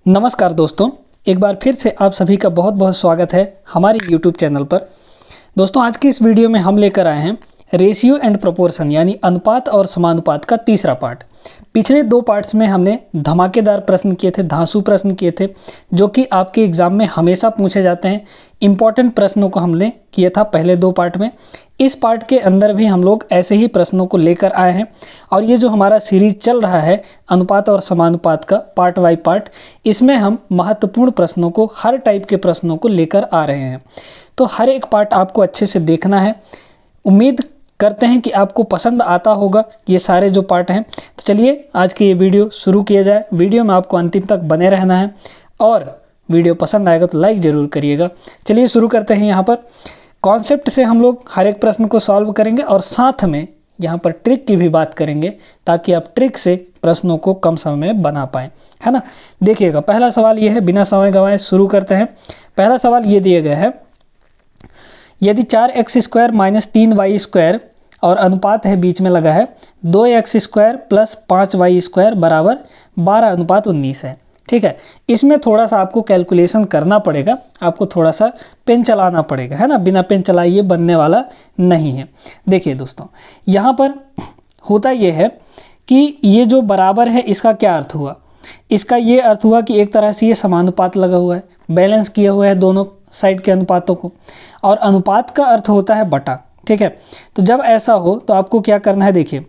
नमस्कार दोस्तों, एक बार फिर से आप सभी का बहुत बहुत स्वागत है हमारे YouTube चैनल पर। दोस्तों, आज की इस वीडियो में हम लेकर आए हैं रेशियो एंड प्रोपोर्शन यानी अनुपात और समानुपात का तीसरा पार्ट। पिछले दो पार्ट्स में हमने धमाकेदार प्रश्न किए थे, धांसू प्रश्न किए थे, जो कि आपके एग्जाम में हमेशा पूछे जाते हैं। इंपॉर्टेंट प्रश्नों को हमने किया था पहले दो पार्ट में। इस पार्ट के अंदर भी हम लोग ऐसे ही प्रश्नों को लेकर आए हैं और ये जो हमारा सीरीज चल रहा है अनुपात और समानुपात का पार्ट बाय पार्ट, इसमें हम महत्वपूर्ण प्रश्नों को, हर टाइप के प्रश्नों को लेकर आ रहे हैं। तो हर एक पार्ट आपको अच्छे से देखना है। उम्मीद करते हैं कि आपको पसंद आता होगा ये सारे जो पार्ट हैं। तो चलिए आज की ये वीडियो शुरू किया जाए। वीडियो में आपको अंतिम तक बने रहना है और वीडियो पसंद आएगा तो लाइक ज़रूर करिएगा। चलिए शुरू करते हैं। यहाँ पर कॉन्सेप्ट से हम लोग हर एक प्रश्न को सॉल्व करेंगे और साथ में यहाँ पर ट्रिक की भी बात करेंगे ताकि आप ट्रिक से प्रश्नों को कम समय में बना पाएं, है ना। देखिएगा, पहला सवाल ये है, बिना समय गंवाए शुरू करते हैं। पहला सवाल ये दिया गया है, यदि 4x² - 3y² और अनुपात है बीच में लगा है 2x² + 5y² बराबर 12:19 है। ठीक है, इसमें थोड़ा सा आपको कैलकुलेशन करना पड़ेगा, आपको थोड़ा सा पेन चलाना पड़ेगा, है ना। बिना पेन चलाए ये बनने वाला नहीं है। देखिए दोस्तों, यहाँ पर होता ये है कि ये जो बराबर है इसका क्या अर्थ हुआ। इसका ये अर्थ हुआ कि एक तरह से ये समानुपात लगा हुआ है, बैलेंस किया हुआ है दोनों साइड के अनुपातों को। और अनुपात का अर्थ होता है बटा। ठीक है, तो जब ऐसा हो तो आपको क्या करना है, देखिए,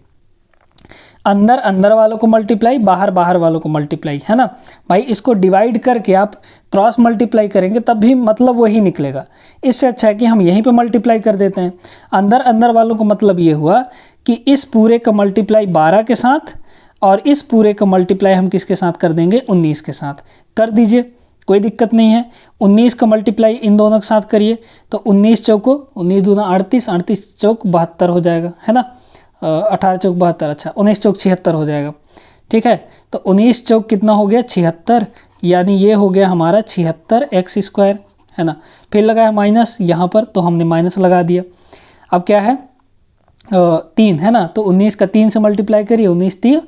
अंदर अंदर वालों को मल्टीप्लाई, बाहर बाहर वालों को मल्टीप्लाई, है ना भाई। इसको डिवाइड करके आप क्रॉस मल्टीप्लाई करेंगे तब भी मतलब वही निकलेगा। इससे अच्छा है कि हम यहीं पे मल्टीप्लाई कर देते हैं। अंदर अंदर वालों को मतलब ये हुआ कि इस पूरे का मल्टीप्लाई 12 के साथ और इस पूरे का मल्टीप्लाई हम किसके साथ कर देंगे, 19 के साथ कर दीजिए, कोई दिक्कत नहीं है। 19 का मल्टीप्लाई इन दोनों के साथ करिए तो 19 चौको 19 दूना 38, 38 चौक 72 हो जाएगा, है ना। 18 चौक 72, अच्छा 19 चौक 76 हो जाएगा। ठीक है, तो 19 चौक कितना हो गया, 76, यानी ये हो गया हमारा 76x², है ना। फिर लगाया माइनस यहाँ पर, तो हमने माइनस लगा दिया। अब क्या है, 3, है ना। तो 19 का 3 से मल्टीप्लाई करिए, 19 3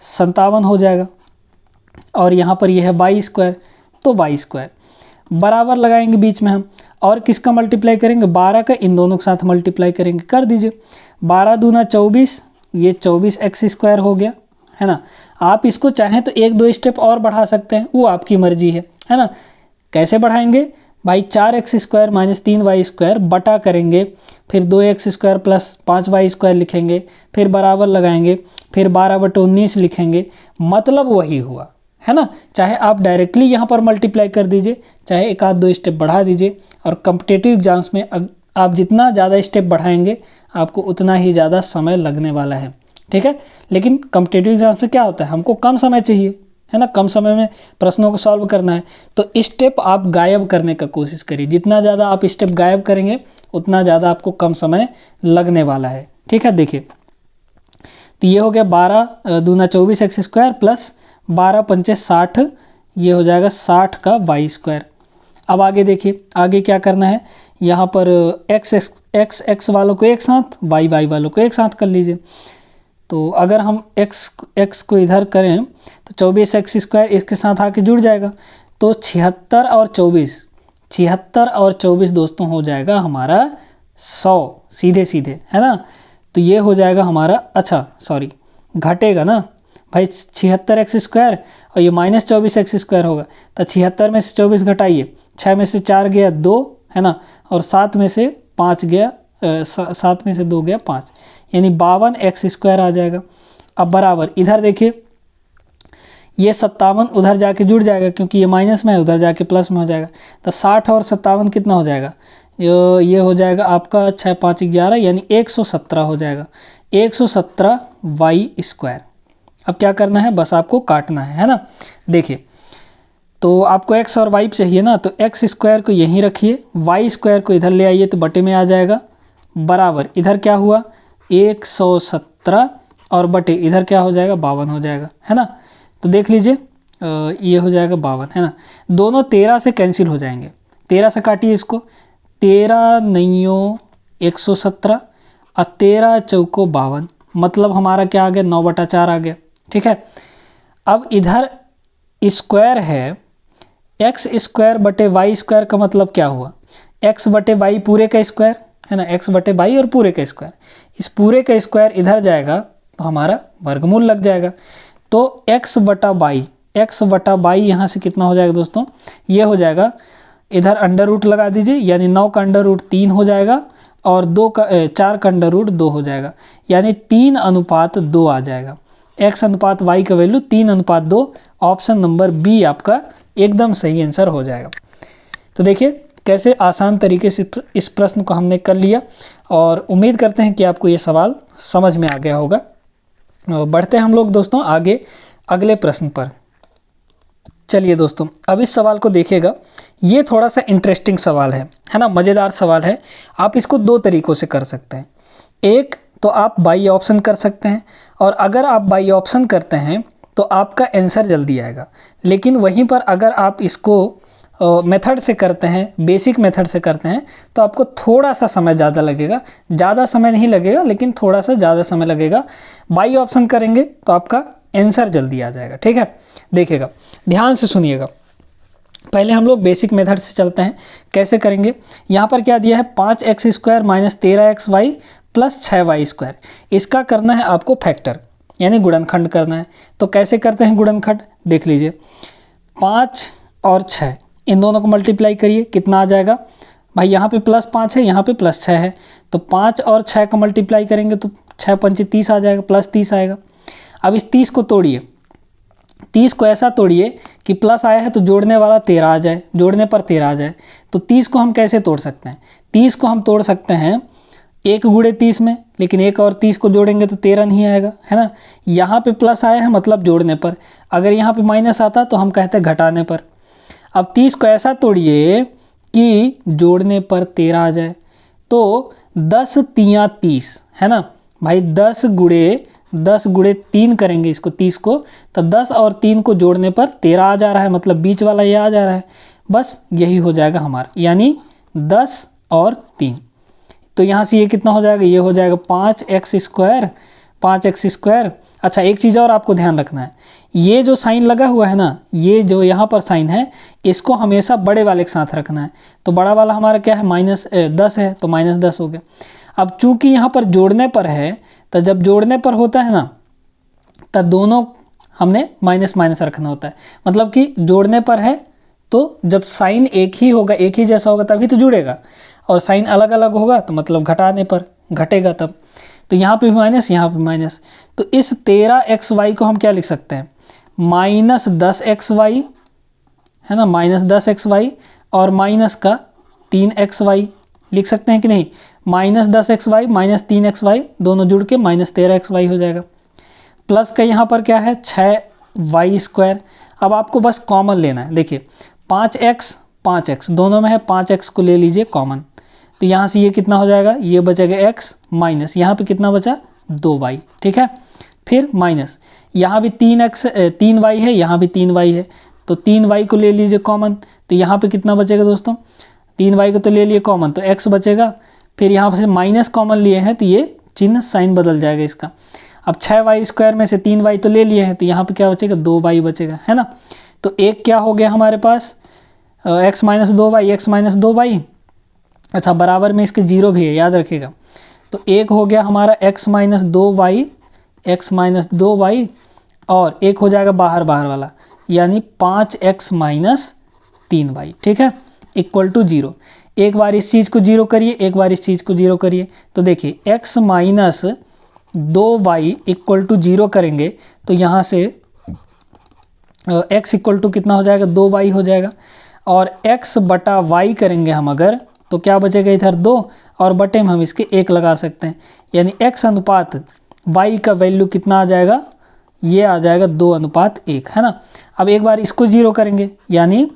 57 हो जाएगा। और यहाँ पर यह है 22², तो 22² बराबर लगाएंगे बीच में हम। और किसका मल्टीप्लाई करेंगे, 12 का इन दोनों के साथ मल्टीप्लाई करेंगे, कर दीजिए। 12 दूना 24, ये 24x² हो गया, है ना। आप इसको चाहें तो एक दो स्टेप और बढ़ा सकते हैं, वो आपकी मर्जी है ना। कैसे बढ़ाएंगे भाई, 4x² - 3y² बटा करेंगे, फिर 2x² + 5y² लिखेंगे, फिर बराबर लगाएंगे, फिर 12/19 लिखेंगे, मतलब वही हुआ, है ना। चाहे आप डायरेक्टली यहाँ पर मल्टीप्लाई कर दीजिए, चाहे एक आध दो स्टेप बढ़ा दीजिए। और कॉम्पिटिटिव एग्जाम्स में आप जितना ज़्यादा स्टेप बढ़ाएंगे आपको उतना ही ज़्यादा समय लगने वाला है। ठीक है, लेकिन कॉम्पिटिटिव एग्जाम्स में क्या होता है, हमको कम समय चाहिए, है ना। कम समय में प्रश्नों को सॉल्व करना है, तो स्टेप आप गायब करने का कोशिश करिए। जितना ज़्यादा आप स्टेप गायब करेंगे उतना ज़्यादा आपको कम समय लगने वाला है। ठीक है, देखिए, तो ये हो गया 12 दूना 24x² + 12 पंचे 60, ये हो जाएगा 60 का y²। अब आगे देखिए, आगे क्या करना है, यहाँ पर x वालों को एक साथ, y वालों को एक साथ कर लीजिए। तो अगर हम x को इधर करें तो 24x² इसके साथ आके जुड़ जाएगा, तो 76 और 24 दोस्तों हो जाएगा हमारा 100 सीधे सीधे, है ना। तो ये हो जाएगा हमारा, अच्छा सॉरी घटेगा ना भाई, 76x² और ये -24x² होगा, तो 76 में से 24 घटाइए, 6 में से 4 गया 2, है ना, और 7 में से 5 गया, 7 में से 2 गया 5, यानी 52x² आ जाएगा। अब बराबर इधर देखिए, ये 57 उधर जाके जुड़ जाएगा क्योंकि ये माइनस में है, उधर जाके प्लस में हो जाएगा। तो 60 और 57 कितना हो जाएगा, ये हो जाएगा आपका 6 5 11, यानी 117 हो जाएगा, 117y²। अब क्या करना है, बस आपको काटना है ना। देखिए, तो आपको x और y चाहिए ना, तो x² को यहीं रखिए, y² को इधर ले आइए तो बटे में आ जाएगा, बराबर इधर क्या हुआ 117 और बटे इधर क्या हो जाएगा 52 हो जाएगा, है ना। तो देख लीजिए, ये हो जाएगा 52, है ना। दोनों 13 से कैंसिल हो जाएंगे, 13 से काटिए इसको, 13 9 117 और 13 चौको 52, मतलब हमारा क्या आ गया 9/4 आ गया। ठीक है, अब इधर स्क्वायर है एक्स स्क्वायर बटे वाई स्क्वायर का मतलब क्या हुआ, एक्स बटे वाई पूरे का स्क्वायर है ना, एक्स बटे वाई और पूरे का स्क्वायर, इस पूरे का स्क्वायर इधर जाएगा तो हमारा वर्गमूल लग जाएगा। तो एक्स बटा बाई यहाँ से कितना हो जाएगा दोस्तों, ये हो जाएगा, इधर अंडर रूट लगा दीजिए, यानी 9 का अंडर रूट 3 हो जाएगा और 4 का अंडर रूट 2 हो जाएगा, यानी 3:2 आ जाएगा। x अनुपात y का वैल्यू 3:2। ऑप्शन नंबर बी आपका एकदम सही आंसर हो जाएगा। तो देखिए कैसे आसान तरीके से इस प्रश्न को हमने कर लिया और उम्मीद करते हैं कि आपको ये सवाल समझ में आ गया होगा। बढ़ते हैं हम लोग दोस्तों आगे अगले प्रश्न पर। चलिए दोस्तों अब इस सवाल को देखिएगा, ये थोड़ा सा इंटरेस्टिंग सवाल है ना, मज़ेदार सवाल है। आप इसको दो तरीकों से कर सकते हैं। एक तो आप बाई ऑप्शन कर सकते हैं, और अगर आप बाई ऑप्शन करते हैं तो आपका आंसर जल्दी आएगा। लेकिन वहीं पर अगर आप इसको मेथड से करते हैं, बेसिक मेथड से करते हैं, तो आपको थोड़ा सा समय ज़्यादा लगेगा। ज़्यादा समय नहीं लगेगा लेकिन थोड़ा सा ज़्यादा समय लगेगा। बाई ऑप्शन करेंगे तो आपका आंसर जल्दी आ जाएगा। ठीक है, देखिएगा ध्यान से सुनिएगा। पहले हम लोग बेसिक मेथड से चलते हैं। कैसे करेंगे, यहाँ पर क्या दिया है, 5x square minus 13xy plus 6y square. इसका करना है आपको फैक्टर यानी गुणनखंड करना है। तो कैसे करते हैं गुणनखंड, देख लीजिए। 5 और 6 इन दोनों को मल्टीप्लाई करिए, कितना आ जाएगा भाई, यहाँ पे प्लस 5 है, यहाँ पे प्लस 6 है, तो 5 और 6 को मल्टीप्लाई करेंगे तो 6 पंचे 30 आ जाएगा, प्लस 30 आएगा। अब इस 30 को तोड़िए, 30 को ऐसा तोड़िए कि प्लस आया है तो जोड़ने वाला 13 आ जाए, जोड़ने पर 13 आ जाए। तो 30 को हम कैसे तोड़ सकते हैं, 30 को हम तोड़ सकते हैं 1 गुणे 30 में, लेकिन 1 और 30 को जोड़ेंगे तो 13 नहीं आएगा, है ना। यहाँ पे प्लस आया है मतलब जोड़ने पर, अगर यहाँ पे माइनस आता तो हम कहते हैं घटाने पर। अब 30 को ऐसा तोड़िए कि जोड़ने पर 13 आ जाए, तो 10 तियाँ 30 है ना भाई, 10 गुणे 3 करेंगे इसको 30 को, तो 10 और 3 को जोड़ने पर 13 आ जा रहा है, मतलब बीच वाला ये आ जा रहा है। बस यही हो जाएगा हमारा, यानी 10 और 3। तो यहाँ से ये कितना हो जाएगा, ये हो जाएगा 5x स्क्वायर। अच्छा एक चीज़ और आपको ध्यान रखना है, ये जो साइन लगा हुआ है ना, ये जो यहाँ पर साइन है, इसको हमेशा बड़े वाले के साथ रखना है। तो बड़ा वाला हमारा क्या है, -10 है, तो -10 हो गया। अब चूंकि यहाँ पर जोड़ने पर है, तो जब जोड़ने पर होता है ना, तब दोनों हमने माइनस माइनस रखना होता है। मतलब कि जोड़ने पर है तो जब साइन एक ही होगा, एक ही जैसा होगा तभी तो जुड़ेगा, और साइन अलग अलग होगा तो मतलब घटाने पर घटेगा तब। तो यहाँ पे माइनस, यहाँ पे माइनस, तो इस 13xy को हम क्या लिख सकते हैं, -10xy है ना, -10xy और माइनस का 3xy लिख सकते हैं कि नहीं। -10xy -3xy दोनों जुड़ के -13xy हो जाएगा। प्लस का यहाँ पर क्या है, 6y स्क्वायर। अब आपको बस कॉमन लेना है, देखिए 5x दोनों में है, 5x को ले लीजिए कॉमन, तो यहाँ से ये कितना हो जाएगा, ये बचेगा x माइनस यहाँ पे कितना बचा 2y। ठीक है, फिर माइनस यहाँ भी 3y है, यहाँ भी 3y है, तो 3y को ले लीजिए कॉमन, तो यहाँ पे कितना बचेगा दोस्तों, 3y को तो ले लिए कॉमन, तो x बचेगा। फिर यहाँ से माइनस कॉमन लिए हैं तो ये चिन्ह साइन बदल जाएगा इसका। अब 6y स्क्वायर में से 3y तो ले लिए हैं, तो यहाँ पे क्या बचेगा, 2y बचेगा, है ना। तो एक क्या हो गया हमारे पास, x माइनस 2y। अच्छा बराबर में इसके 0 भी है, याद रखिएगा। तो एक हो गया हमारा x माइनस 2y, और एक हो जाएगा बाहर वाला, यानी 5x माइनस 3y। ठीक है, इक्वल टू 0। एक बार इस चीज़ को 0 करिए, एक बार इस चीज़ को 0 करिए, तो देखिए x minus 2y equal to 0 करेंगे तो यहाँ से x इक्वल टू कितना हो जाएगा, 2y हो जाएगा। और x बटा y करेंगे हम अगर, तो क्या बचेगा इधर 2, और बटे में हम इसके 1 लगा सकते हैं, यानी x अनुपात y का वैल्यू कितना आ जाएगा, ये आ जाएगा 2:1, है ना। अब एक बार इसको 0 करेंगे, यानी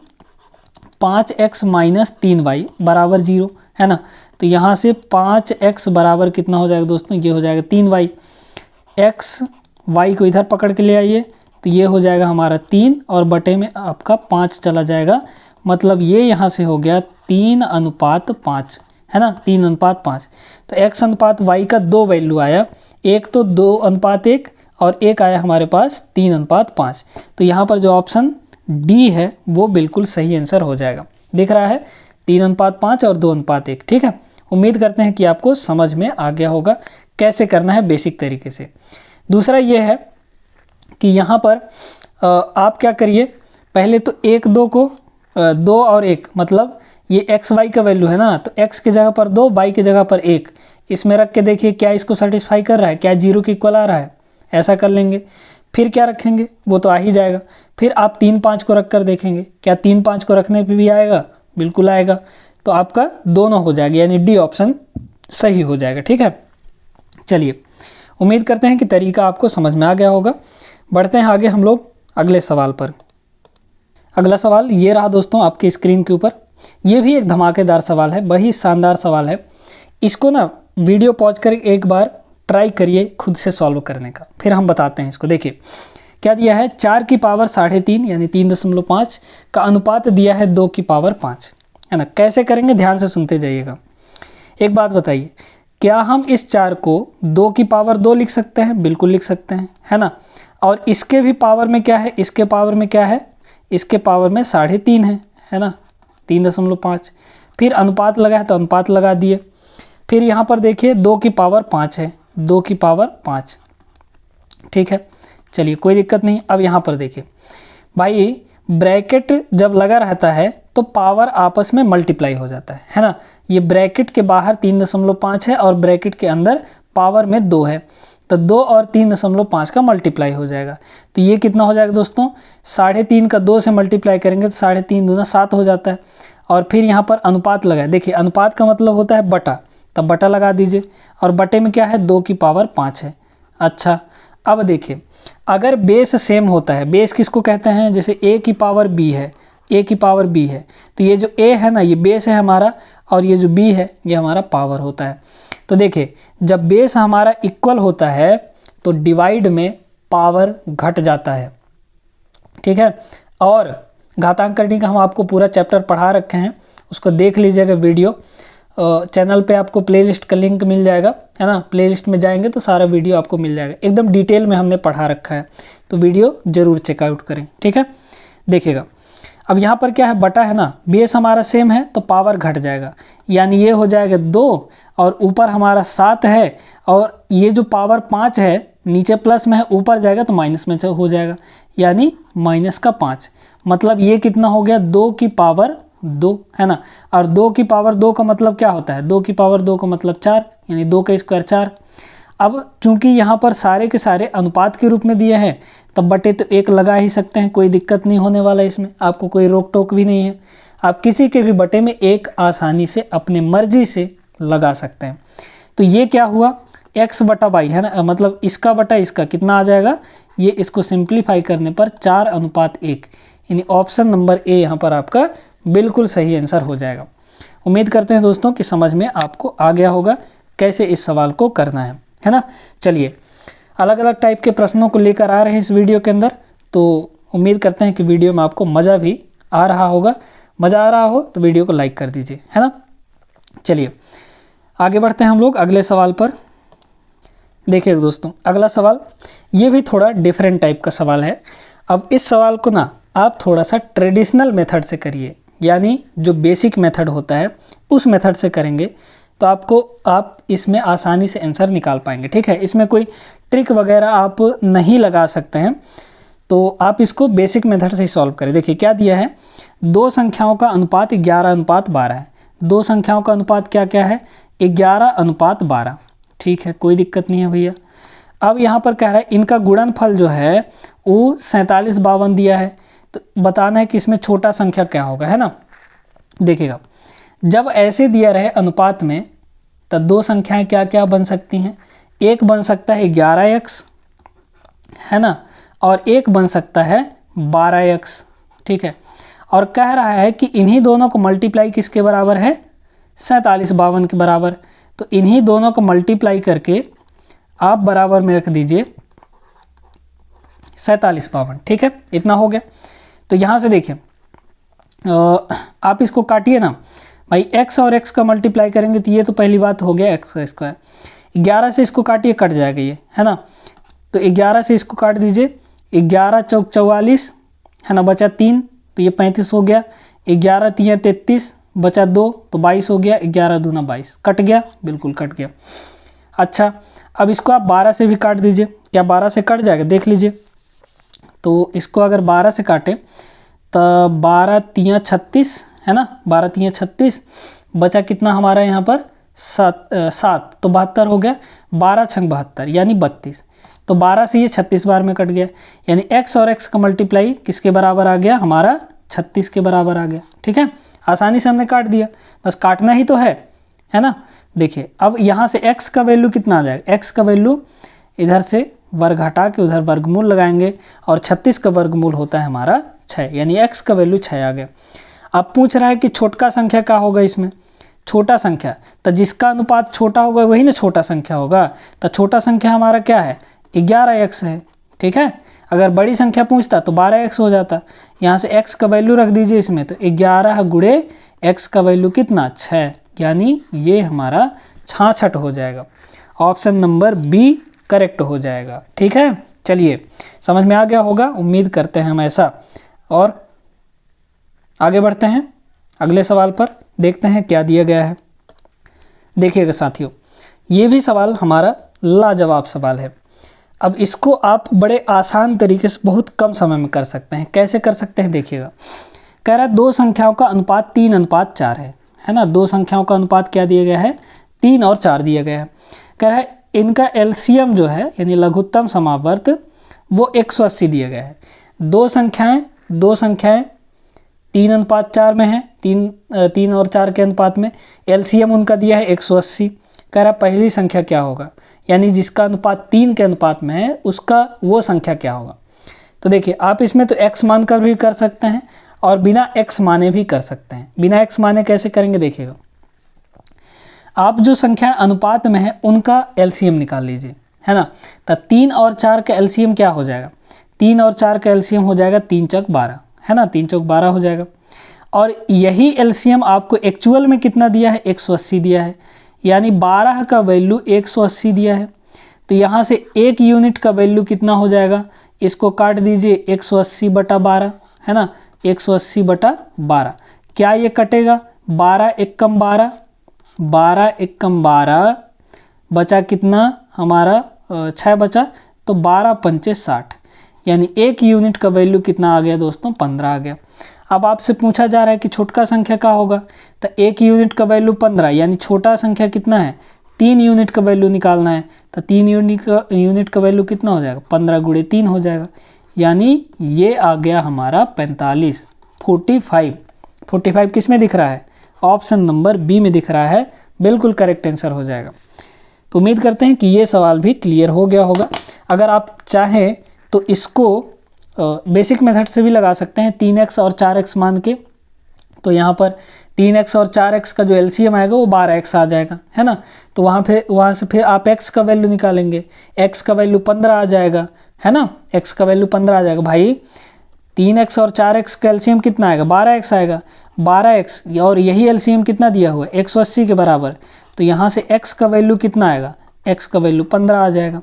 5x माइनस 3y बराबर 0, है ना। तो यहाँ से 5x बराबर कितना हो जाएगा दोस्तों, ये हो जाएगा 3y। x y को इधर पकड़ के ले आइए, तो ये हो जाएगा हमारा 3, और बटे में आपका 5 चला जाएगा, मतलब ये यहाँ से हो गया 3:5, है ना, 3:5। तो x अनुपात y का 2 वैल्यू आया, एक तो 2:1 और एक आया हमारे पास 3:5। तो यहाँ पर जो ऑप्शन डी है वो बिल्कुल सही आंसर हो जाएगा। दिख रहा है 3:5 और 2:1। ठीक है, उम्मीद करते हैं कि आपको समझ में आ गया होगा कैसे करना है बेसिक तरीके से। दूसरा ये है कि यहाँ पर आप क्या करिए, पहले तो 1 2 को 2 और 1 मतलब ये एक्स वाई का वैल्यू है ना, तो x की जगह पर 2, y की जगह पर 1, इसमें रख के देखिए क्या इसको सेटिस्फाई कर रहा है, क्या 0 के इक्वल आ रहा है, ऐसा कर लेंगे। फिर क्या रखेंगे, वो तो आ ही जाएगा। फिर आप 3 5 को रख कर देखेंगे, क्या 3 5 को रखने पे भी आएगा, बिल्कुल आएगा। तो आपका दोनों हो जाएगा, यानी डी ऑप्शन सही हो जाएगा। ठीक है, चलिए उम्मीद करते हैं कि तरीका आपको समझ में आ गया होगा। बढ़ते हैं आगे हम लोग अगले सवाल पर। अगला सवाल ये रहा दोस्तों आपकी स्क्रीन के ऊपर। ये भी एक धमाकेदार सवाल है, बड़ी शानदार सवाल है। इसको ना वीडियो पॉज कर एक बार ट्राई करिए खुद से सॉल्व करने का, फिर हम बताते हैं इसको। देखिए क्या दिया है, 4 की पावर 3.5 यानी 3.5 का अनुपात दिया है 2 की पावर 5, है ना। कैसे करेंगे ध्यान से सुनते जाइएगा। एक बात बताइए, क्या हम इस 4 को 2 की पावर 2 लिख सकते हैं? बिल्कुल लिख सकते हैं, है ना। और इसके भी पावर में क्या है, इसके पावर में क्या है, इसके पावर में 3.5 है ना, 3.5। फिर अनुपात लगा है तो अनुपात लगा दिए। फिर यहाँ पर देखिए 2 की पावर 5 है, 2 की पावर 5। ठीक है, चलिए कोई दिक्कत नहीं। अब यहाँ पर देखिए भाई, ब्रैकेट जब लगा रहता है तो पावर आपस में मल्टीप्लाई हो जाता है ना। ये ब्रैकेट के बाहर 3.5 है और ब्रैकेट के अंदर पावर में 2 है, तो 2 और 3.5 का मल्टीप्लाई हो जाएगा। तो ये कितना हो जाएगा दोस्तों, 3.5 का 2 से मल्टीप्लाई करेंगे तो 3.5 दूना 7 हो जाता है। और फिर यहाँ पर अनुपात लगाए, देखिए अनुपात का मतलब होता है बटा, तब बटा लगा दीजिए। और बटे में क्या है, 2 की पावर 5 है। अच्छा, अब देखिए अगर बेस सेम होता है, बेस किसको कहते हैं, जैसे a की पावर b है, a की पावर b है, तो ये जो a है ना ये बेस है हमारा, और ये जो b है ये हमारा पावर होता है। तो देखिए जब बेस हमारा इक्वल होता है तो डिवाइड में पावर घट जाता है। ठीक है, और घातांक करने का हम आपको पूरा चैप्टर पढ़ा रखे हैं, उसको देख लीजिएगा वीडियो। चैनल पे आपको प्लेलिस्ट का लिंक मिल जाएगा, है ना। प्लेलिस्ट में जाएंगे तो सारा वीडियो आपको मिल जाएगा, एकदम डिटेल में हमने पढ़ा रखा है, तो वीडियो जरूर चेकआउट करें। ठीक है, देखिएगा अब यहाँ पर क्या है, बटा है ना, बेस हमारा सेम है तो पावर घट जाएगा, यानी ये हो जाएगा 2 और ऊपर हमारा 7 है, और ये जो पावर 5 है नीचे प्लस में है, ऊपर जाएगा तो माइनस में हो जाएगा, यानी -5। मतलब ये कितना हो गया, 2 की पावर 2, है ना। और 2 की पावर 2 का मतलब क्या होता है, 2 की पावर 2 का मतलब 4, यानी 2 का स्क्वायर 4। अब चूंकि यहाँ पर सारे के सारे अनुपात के रूप में दिए हैं, तब बटे तो 1 लगा ही सकते हैं, कोई दिक्कत नहीं होने वाला इसमें, आपको कोई रोक टोक भी नहीं है। आप किसी के भी बटे में 1 आसानी से अपने मर्जी से लगा सकते हैं। तो ये क्या हुआ, x बटा y, है ना, मतलब इसका बटा इसका कितना आ जाएगा, ये इसको सिंप्लीफाई करने पर 4:1, यानी ऑप्शन नंबर ए यहाँ पर आपका बिल्कुल सही आंसर हो जाएगा। उम्मीद करते हैं दोस्तों कि समझ में आपको आ गया होगा कैसे इस सवाल को करना है ना। चलिए अलग अलग टाइप के प्रश्नों को लेकर आ रहे हैं इस वीडियो के अंदर, तो उम्मीद करते हैं कि वीडियो में आपको मज़ा भी आ रहा होगा। मज़ा आ रहा हो तो वीडियो को लाइक कर दीजिए, है ना। चलिए आगे बढ़ते हैं हम लोग अगले सवाल पर। देखिए दोस्तों अगला सवाल ये भी थोड़ा डिफरेंट टाइप का सवाल है। अब इस सवाल को ना आप थोड़ा सा ट्रेडिशनल मेथड से करिए, यानी जो बेसिक मेथड होता है उस मेथड से करेंगे तो आप इसमें आसानी से आंसर निकाल पाएंगे। ठीक है, इसमें कोई ट्रिक वगैरह आप नहीं लगा सकते हैं, तो आप इसको बेसिक मेथड से ही सॉल्व करें। देखिए क्या दिया है, 2 संख्याओं का अनुपात 11:12 है। 2 संख्याओं का अनुपात क्या क्या है, 11:12। ठीक है, कोई दिक्कत नहीं है भैया। अब यहाँ पर कह रहा है इनका गुणनफल जो है वो 47/52 दिया है, तो बताना है कि इसमें छोटा संख्या क्या होगा, है ना। देखिएगा जब ऐसे दिया रहे अनुपात में तो 2 संख्याएं क्या क्या बन सकती हैं, एक बन सकता है 11x, है ना, और एक बन सकता है 12x। ठीक है, और कह रहा है कि इन्हीं दोनों को मल्टीप्लाई किसके बराबर है, 47/52 के बराबर। तो इन्हीं दोनों को मल्टीप्लाई करके आप बराबर में रख दीजिए 47/52। ठीक है, इतना हो गया। तो यहाँ से देखिए आप इसको काटिए ना भाई, x और x का मल्टीप्लाई करेंगे तो ये तो पहली बात हो गया x का स्क्वायर। 11 से इसको काटिए, कट जाएगा ये, है ना। तो 11 से इसको काट दीजिए, 11 चौक 44, है ना, बचा 3 तो ये 35 हो गया, 11 3 33, बचा 2 तो 22 हो गया, 11 दूना 22, कट गया, बिल्कुल कट गया। अच्छा, अब इसको आप 12 से भी काट दीजिए, क्या 12 से कट जाएगा, देख लीजिए। तो इसको अगर 12 से काटें तो 12 3 36 है ना, 12 3 36, बचा कितना हमारा यहाँ पर 7 तो 72 हो गया, 12 छंग 72 यानी 32, तो 12 से ये 36 बार में कट गया, यानी x और x का मल्टीप्लाई किसके बराबर आ गया, हमारा 36 के बराबर आ गया। ठीक है, आसानी से हमने काट दिया, बस काटना ही तो है ना। देखिए अब यहाँ से x का वैल्यू कितना आ जाएगा, x का वैल्यू इधर से वर्ग हटा के उधर वर्गमूल लगाएंगे, और 36 का वर्गमूल होता है हमारा 6, यानी x का वैल्यू 6 आ गया। अब पूछ रहा है कि छोटा संख्या क्या होगा इसमें, छोटा संख्या, तो जिसका अनुपात छोटा होगा वही ना छोटा संख्या होगा, तो छोटा संख्या हमारा क्या है, 11x है। ठीक है, अगर बड़ी संख्या पूछता तो 12x हो जाता, यहाँ से x का वैल्यू रख दीजिए इसमें, तो 11 गुणे x का वैल्यू कितना 6, यानी ये हमारा 66 हो जाएगा। ऑप्शन नंबर बी करेक्ट हो जाएगा। ठीक है, चलिए समझ में आ गया होगा, उम्मीद करते हैं हम ऐसा। और आगे बढ़ते हैं अगले सवाल पर, देखते हैं क्या दिया गया है। देखिएगा साथियों, ये भी सवाल हमारा लाजवाब सवाल है। अब इसको आप बड़े आसान तरीके से बहुत कम समय में कर सकते हैं। कैसे कर सकते हैं, देखिएगा। कह रहा है दो संख्याओं का अनुपात 3:4 है ना, दो संख्याओं का अनुपात क्या दिया गया है, 3 और 4 दिया गया है। कह रहा है इनका एलसीएम जो है यानी लघुत्तम समावर्त वो 180 दिया गया है। दो संख्याएं 3:4 में है, 3 और 4 के अनुपात में, एलसीएम उनका दिया है 180। कह रहा पहली संख्या क्या होगा, यानी जिसका अनुपात 3 के अनुपात में है उसका वो संख्या क्या होगा। तो देखिए आप इसमें तो x मान कर भी कर सकते हैं और बिना x माने भी कर सकते हैं। बिना x माने कैसे करेंगे, देखिएगा। आप जो संख्या अनुपात में है उनका एलसीएम निकाल लीजिए, है ना। तो 3 और 4 का एलसीएम क्या हो जाएगा, 3 और 4 का एलसीएम हो जाएगा 3 चौक 12, है ना, 3 चौक 12 हो जाएगा। और यही एलसीएम आपको एक्चुअल में कितना दिया है, 180 दिया है, यानी 12 का वैल्यू 180 दिया है। तो यहाँ से 1 यूनिट का वैल्यू कितना हो जाएगा, इसको काट दीजिए 180/12, है ना, 180/12। क्या ये कटेगा, 12 1 कम 12, 12 1 कम 12, बचा कितना हमारा 6 बचा, तो 12 पंचे 60, यानी 1 यूनिट का वैल्यू कितना आ गया दोस्तों, 15 आ गया। अब आपसे पूछा जा रहा है कि छोटा संख्या का होगा, तो 1 यूनिट का वैल्यू 15, यानी छोटा संख्या कितना है, 3 यूनिट का वैल्यू निकालना है। तो 3 यूनिट का वैल्यू कितना हो जाएगा, 15 गुणे 3 हो जाएगा, यानी ये आ गया हमारा 45, 45 किस में दिख रहा है, ऑप्शन नंबर बी में दिख रहा है, बिल्कुल करेक्ट आंसर हो जाएगा। तो उम्मीद करते हैं कि ये सवाल भी क्लियर हो गया होगा। अगर आप चाहें तो इसको बेसिक मेथड से भी लगा सकते हैं, 3x और 4x मान के। तो यहाँ पर 3x और 4x का जो एलसीएम आएगा वो 12x आ जाएगा, है ना। तो वहाँ से फिर आप x का वैल्यू निकालेंगे, x का वैल्यू 15 आ जाएगा, है ना, x का वैल्यू 15 आ जाएगा। भाई 3x और 4x का एलसीएम कितना आएगा, 12x आएगा, 12x, और यही एलसीएम कितना दिया हुआ है, 180 के बराबर। तो यहाँ से x का वैल्यू कितना आएगा, x का वैल्यू 15 आ जाएगा।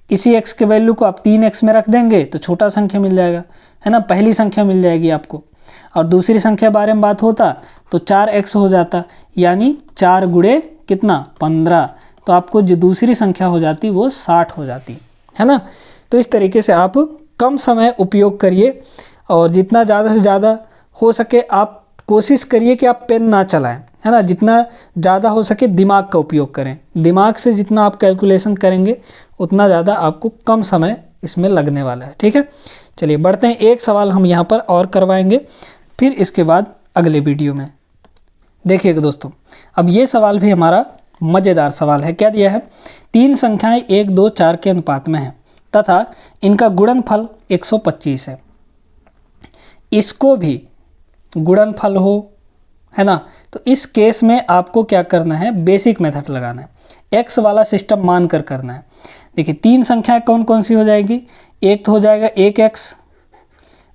इसी x के वैल्यू को आप 3x में रख देंगे तो छोटा संख्या मिल जाएगा, है ना, पहली संख्या मिल जाएगी आपको। और दूसरी संख्या बारे में बात होता तो 4x हो जाता, यानी 4 गुणे कितना 15, तो आपको जो दूसरी संख्या हो जाती वो 60 हो जाती, है ना। तो इस तरीके से आप कम समय उपयोग करिए, और जितना ज़्यादा से ज़्यादा हो सके आप कोशिश करिए कि आप पेन ना चलाएं, है ना। जितना ज़्यादा हो सके दिमाग का उपयोग करें, दिमाग से जितना आप कैलकुलेशन करेंगे उतना ज़्यादा आपको कम समय इसमें लगने वाला है। ठीक है, चलिए बढ़ते हैं, एक सवाल हम यहाँ पर और करवाएंगे, फिर इसके बाद अगले वीडियो में। देखिएगा दोस्तों, अब ये सवाल भी हमारा मज़ेदार सवाल है। क्या दिया है, 3 संख्याएं 1 2 4 के अनुपात में है तथा इनका गुणनफल 125 है। इसको भी गुणनफल हो, है ना, तो इस केस में आपको क्या करना है, बेसिक मेथड लगाना है, x वाला सिस्टम मानकर करना है। देखिए 3 संख्याएं कौन कौन सी हो जाएगी, एक तो हो जाएगा 1x,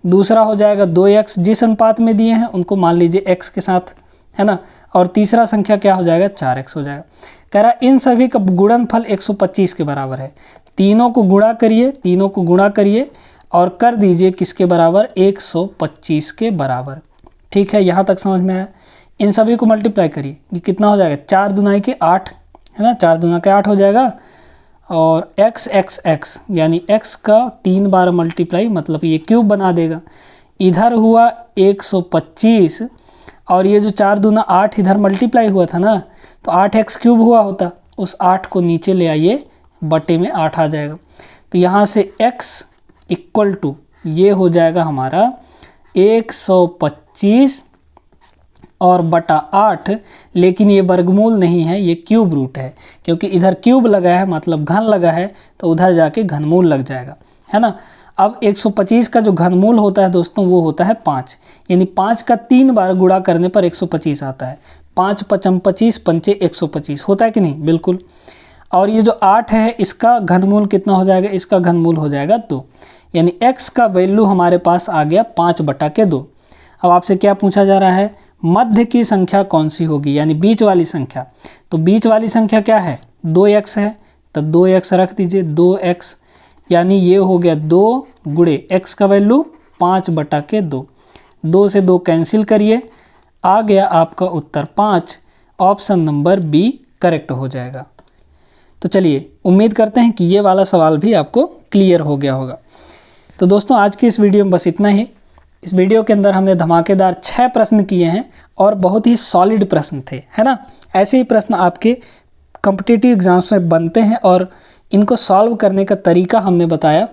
दूसरा हो जाएगा 2x, जिस अनुपात में दिए हैं उनको मान लीजिए x के साथ, है ना, और तीसरा संख्या क्या हो जाएगा, 4x हो जाएगा। कह रहा इन सभी का गुणनफल 125 के बराबर है। तीनों को गुणा करिए और कर दीजिए किसके बराबर, 125 के बराबर। ठीक है, यहाँ तक समझ में आया। इन सभी को मल्टीप्लाई करिए, ये कितना हो जाएगा, 4 दूना के 8 है ना, 4 दूना के 8 हो जाएगा। और x x x यानी x का 3 बार मल्टीप्लाई, मतलब ये क्यूब बना देगा। इधर हुआ 125 और ये जो 4 दूना 8 इधर मल्टीप्लाई हुआ था ना, तो 8x क्यूब हुआ होता, उस 8 को नीचे ले आइए, बटे में 8 आ जाएगा। तो यहाँ से x इक्वल टू ये हो जाएगा हमारा 125 और बटा 8, लेकिन ये वर्गमूल नहीं है, ये क्यूब रूट है, क्योंकि इधर क्यूब लगा है मतलब घन लगा है, तो उधर जाके घनमूल लग जाएगा, है ना। अब 125 का जो घनमूल होता है दोस्तों वो होता है 5, यानी 5 का 3 बार गुणा करने पर 125 आता है। 5 पचम 25 पंचे 125 होता है कि नहीं, बिल्कुल। और ये जो 8 है इसका घनमूल कितना हो जाएगा, इसका घनमूल हो जाएगा 2, यानी x का वैल्यू हमारे पास आ गया 5/2। अब आपसे क्या पूछा जा रहा है, मध्य की संख्या कौन सी होगी, यानी बीच वाली संख्या। तो बीच वाली संख्या क्या है, 2x है, तो 2x रख दीजिए, 2x यानी ये हो गया 2 गुणे x का वैल्यू 5/2। 2 से 2 कैंसिल करिए, आ गया आपका उत्तर 5। ऑप्शन नंबर बी करेक्ट हो जाएगा। तो चलिए, उम्मीद करते हैं कि ये वाला सवाल भी आपको क्लियर हो गया होगा। तो दोस्तों आज की इस वीडियो में बस इतना ही। इस वीडियो के अंदर हमने धमाकेदार 6 प्रश्न किए हैं और बहुत ही सॉलिड प्रश्न थे, है ना। ऐसे ही प्रश्न आपके कॉम्पिटिटिव एग्जाम्स में बनते हैं और इनको सॉल्व करने का तरीका हमने बताया।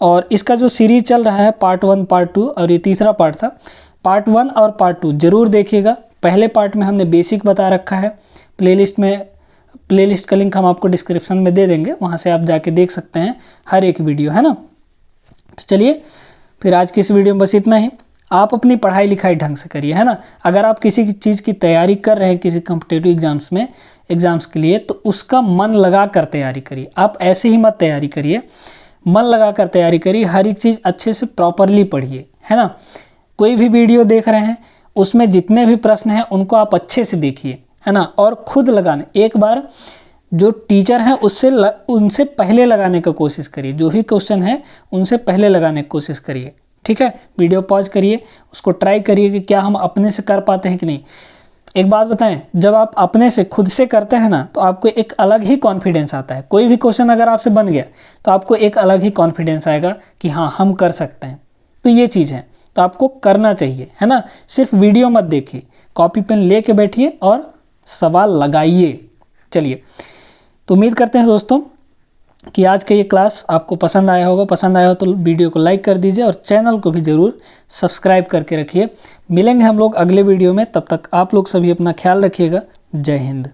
और इसका जो सीरीज चल रहा है पार्ट 1 पार्ट 2 और ये तीसरा पार्ट था, पार्ट 1 और पार्ट 2 जरूर देखिएगा। पहले पार्ट में हमने बेसिक बता रखा है, प्लेलिस्ट का लिंक हम आपको डिस्क्रिप्शन में दे देंगे, वहाँ से आप जाके देख सकते हैं हर एक वीडियो, है ना। तो चलिए फिर आज की इस वीडियो में बस इतना ही। आप अपनी पढ़ाई लिखाई ढंग से करिए, है ना। अगर आप किसी चीज़ की तैयारी कर रहे हैं किसी कॉम्पिटिटिव एग्जाम्स के लिए, तो उसका मन लगा कर तैयारी करिए। आप ऐसे ही मत तैयारी करिए, मन लगा कर तैयारी करिए, हर एक चीज़ अच्छे से प्रॉपरली पढ़िए, है ना। कोई भी वीडियो देख रहे हैं उसमें जितने भी प्रश्न हैं उनको आप अच्छे से देखिए, है ना। और खुद लगाने, एक बार जो टीचर हैं उनसे पहले लगाने का कोशिश करिए, जो भी क्वेश्चन है उनसे पहले लगाने की कोशिश करिए, ठीक है। वीडियो पॉज करिए, उसको ट्राई करिए कि क्या हम अपने से कर पाते हैं कि नहीं। एक बात बताएं, जब आप अपने से खुद से करते हैं ना, तो आपको एक अलग ही कॉन्फिडेंस आता है। कोई भी क्वेश्चन अगर आपसे बन गया तो आपको एक अलग ही कॉन्फिडेंस आएगा कि हाँ हम कर सकते हैं। तो ये चीज़ है, तो आपको करना चाहिए, है ना। सिर्फ वीडियो मत देखिए, कॉपी पेन लेके बैठिए और सवाल लगाइए। चलिए, तो उम्मीद करते हैं दोस्तों कि आज का ये क्लास आपको पसंद आया होगा। पसंद आया हो तो वीडियो को लाइक कर दीजिए और चैनल को भी ज़रूर सब्सक्राइब करके रखिए। मिलेंगे हम लोग अगले वीडियो में, तब तक आप लोग सभी अपना ख्याल रखिएगा। जय हिंद।